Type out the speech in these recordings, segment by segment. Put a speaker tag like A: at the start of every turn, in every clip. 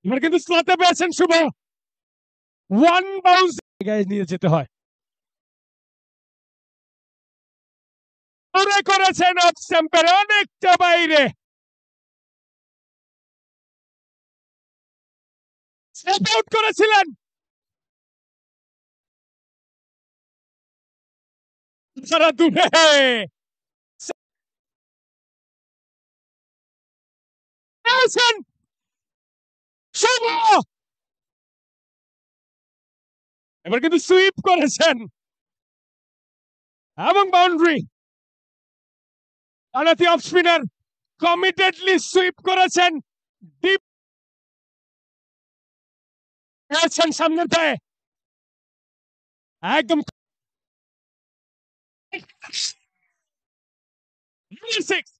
A: এবার কিন্তু স্লটে পেয়েছেন শুভ, ওয়ান বাউন্স নিয়ে যেতে হয়, করেছেন অফ স্ট্যাম্পের অনেকটা বাইরে, স্টেপ আউট করেছিলেন, সারা দূরে শুভ, এবার কিন্তু সুইপ করেছেন এবং বাউন্ডারি। আনাতি অফ স্পিনার কমিটেডলি সুইপ করেছেন, ডিপ গেছেন সামনের পায়ে, একদম সিক্স।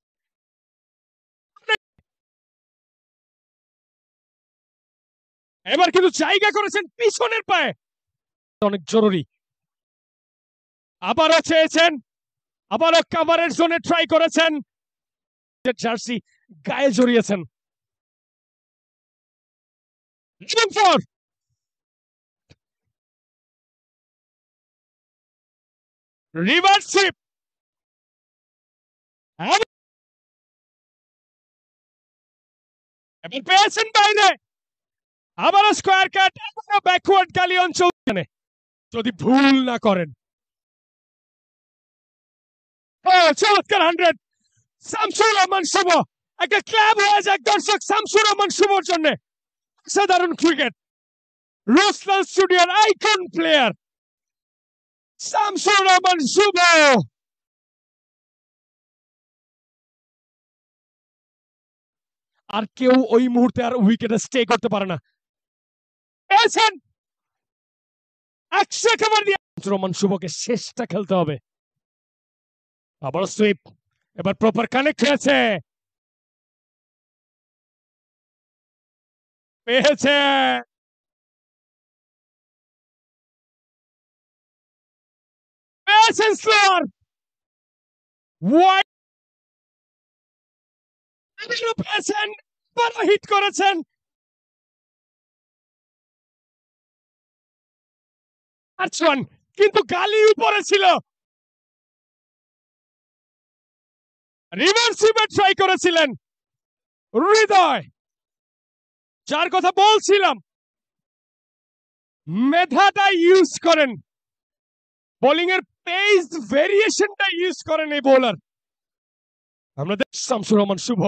A: এবার কিন্তু জায়গা করেছেন পিছনের পায়ে, অনেক জরুরি। আবারও চেয়েছেন, আবারও কাভারের জোনে ট্রাই করেছেন, জার্সি গায়ে জড়িয়েছেন, রিভার্স সুইপ, এবার পেয়েছেন বাইরে, আবারও স্কোয়ার কাট, আবারও ব্যাকওয়ার্ড গালি অঞ্চল, যদি ভুল না করেন। চমৎকার 100, শামসুর রহমান শুভ, একটা ক্লাব হয়ে যাক দর্শক শামসুর রহমান শুভর জন্য। সাধারণ ক্রিকেট, রোসলাল স্টুডিওর আইকন প্লেয়ার শামসুর রহমান শুভ। আর কেউ ওই মুহূর্তে আর উইকেটে স্টে করতে পারে না। পেয়েছেন 100 কভার দিয়ে, শামসুর রহমান শুভকে শেষটা খেলতে হবে। আবার সুইপ, এবার প্রপার কানেক্ট হয়েছে, পেয়েছে পেয়েছেন স্লোয়ার ওয়াইড, পেয়েছেন, বড় হিট করেছেন, কিন্তু গালি উপরে ছিল, রিভার্স সুইপে ট্রাই করেছিলেন হৃদয়, যার কথা বলছিলাম, মেধাটা ইউজ করেন, বোলিং এর পেস ভেরিয়েশনটা ইউজ করেন এই বোলার। আমরা শামসুর রহমান শুভ